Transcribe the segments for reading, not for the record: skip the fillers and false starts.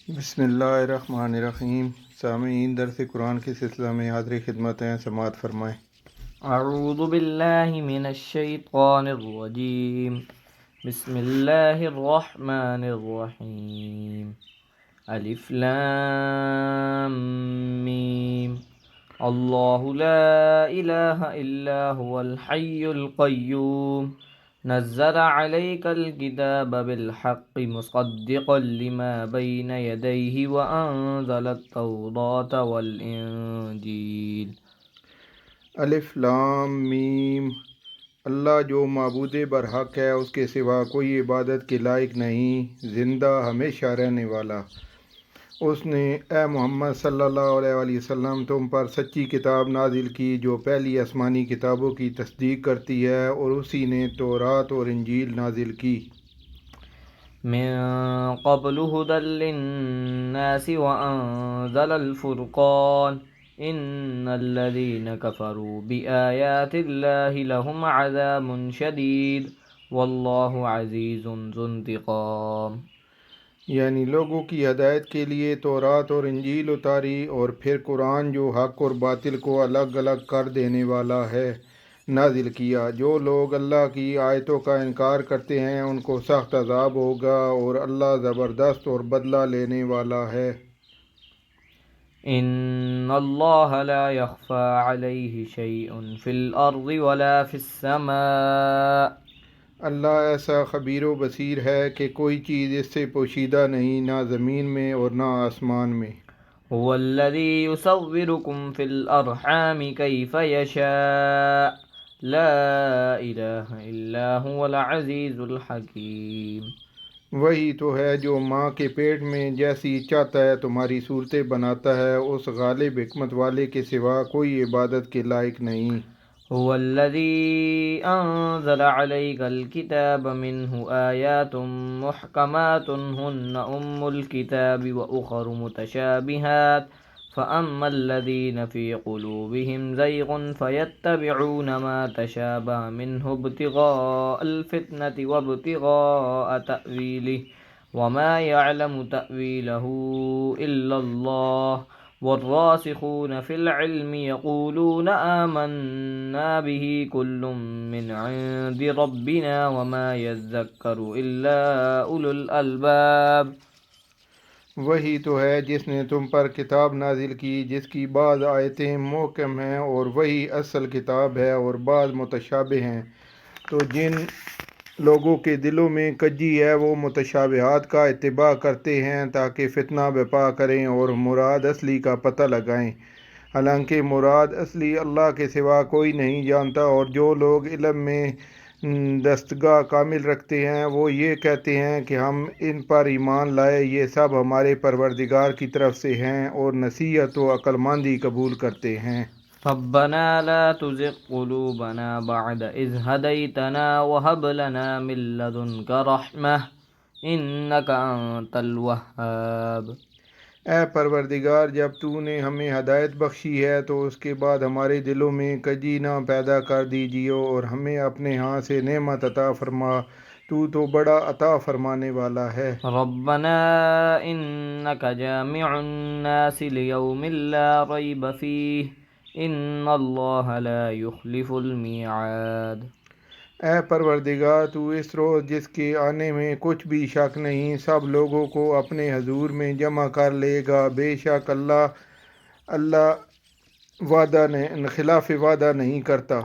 بسم اللہ الرحمن الرحیم۔ سامعین، درس قرآن کے سلسلہ میں حاضر خدمت ہیں، سماعت فرمائیں۔ اعوذ باللہ من الشیطان الرجیم، بسم اللہ الرحمن الرحیم۔ الف لام میم، اللہ لا الہ الا هو الحی القیوم، نزل علیک الکتاب بالحق مصدقا لما بین یدیہ وانزل التوراۃ والانجیل۔ الف لام میم، اللہ جو معبود برحق ہے، اس کے سوا کوئی عبادت کے لائق نہیں، زندہ ہمیشہ رہنے والا۔ اس نے اے محمد صلی اللہ علیہ وآلہ وسلم تم پر سچی کتاب نازل کی جو پہلی آسمانی کتابوں کی تصدیق کرتی ہے، اور اسی نے تورات اور انجیل نازل کی۔ من قبل هدى للناس وأنزل الفرقان إن الذين كفروا بآيات الله لهم عذاب شديد والله عزيز ذو انتقام۔ یعنی لوگوں کی ہدایت کے لیے تورات اور انجیل اتاری، اور پھر قرآن جو حق اور باطل کو الگ الگ کر دینے والا ہے نازل کیا۔ جو لوگ اللہ کی آیتوں کا انکار کرتے ہیں ان کو سخت عذاب ہوگا، اور اللہ زبردست اور بدلہ لینے والا ہے۔ ان اللہ لا يخفى عليه شيء في الارض ولا في السماء۔ اللہ ایسا خبیر و بصیر ہے کہ کوئی چیز اس سے پوشیدہ نہیں، نہ زمین میں اور نہ آسمان میں۔ هو الذي يصوركم في الأرحام كيف يشاء لا إله إلا هو العزيز الحكيم۔ وہی تو ہے جو ماں کے پیٹ میں جیسی چاہتا ہے تمہاری صورتیں بناتا ہے، اس غالب حکمت والے کے سوا کوئی عبادت کے لائق نہیں۔ هو الذي أنزل عليك الكتاب منه آيات محكمات هن أم الكتاب وأخر متشابهات فأما الذين في قلوبهم زيغ فيتبعون ما تشابه منه ابتغاء الفتنة وابتغاء تأويله وما يعلم تأويله إلا الله والراسخون في العلم يقولون آمنا به كل من عند ربنا وما يذكر إلا أولو الألباب۔ وہی تو ہے جس نے تم پر کتاب نازل کی جس کی بعض آیتیں محکم ہیں، اور وہی اصل کتاب ہے، اور بعض متشابہ ہیں۔ تو جن لوگوں کے دلوں میں کجی ہے وہ متشابہات کا اتباع کرتے ہیں تاکہ فتنہ برپا کریں اور مراد اصلی کا پتہ لگائیں، حالانکہ مراد اصلی اللہ کے سوا کوئی نہیں جانتا۔ اور جو لوگ علم میں دستگاہ کامل رکھتے ہیں وہ یہ کہتے ہیں کہ ہم ان پر ایمان لائے، یہ سب ہمارے پروردگار کی طرف سے ہیں، اور نصیحت و عقل مندی قبول کرتے ہیں۔ ربنا لا تزغ قلوبنا بعد إذ هديتنا وهب لنا من لدنك رحمة إنك أنت الوهاب۔ اے پروردگار، جب تو نے ہمیں ہدایت بخشی ہے تو اس کے بعد ہمارے دلوں میں کجی نہ پیدا کر دیجیو، اور ہمیں اپنے ہاں سے نعمت عطا فرما، تو بڑا عطا فرمانے والا ہے۔ ربنا إنك جامع الناس ليوم لا ريب فيه إن الله لا يخلف الميعاد۔ اے پروردگار، تو اس روز جس کے آنے میں کچھ بھی شک نہیں، سب لوگوں کو اپنے حضور میں جمع کر لے گا۔ بے شک اللہ خلاف وعدہ نہیں کرتا۔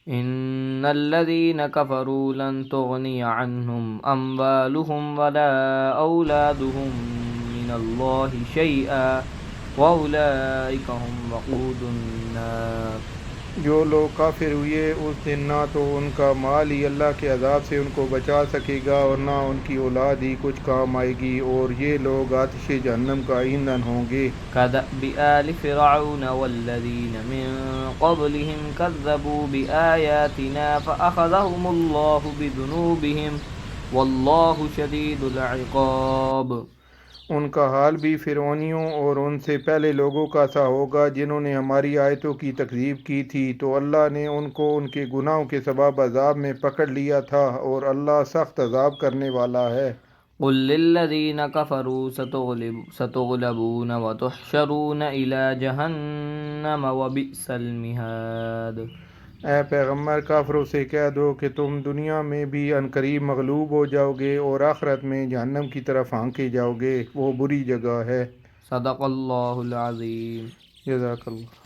إن الذين كفروا لن تغني عنهم أموالهم ولا أولادهم من الله شيئا وأولئك هم وقود النار۔ جو لوگ کافر ہوئے اس دن نہ تو ان کا مال ہی اللہ کے عذاب سے ان کو بچا سکے گا، اور نہ ان کی اولاد ہی کچھ کام آئے گی، اور یہ لوگ آتش جہنم کا ایندھن ہوں گے۔ كدأب آل فرعون والذين من قبلهم كذبوا بآياتنا فأخذهم الله بذنوبهم والله شديد العقاب۔ ان کا حال بھی فرعونیوں اور ان سے پہلے لوگوں کا سا ہوگا جنہوں نے ہماری آیتوں کی تکذیب کی تھی، تو اللہ نے ان کو ان کے گناہوں کے سبب عذاب میں پکڑ لیا تھا، اور اللہ سخت عذاب کرنے والا ہے۔ قل للذين كفروا ستغلبون وتحشرون إلى جهنم وبئس المهاد۔ اے پیغمبر کافروں سے کہہ دو کہ تم دنیا میں بھی عنقریب مغلوب ہو جاؤ گے اور آخرت میں جہنم کی طرف ہانکے جاؤ گے، وہ بری جگہ ہے۔ صدق اللہ العظیم۔ جزاک اللہ۔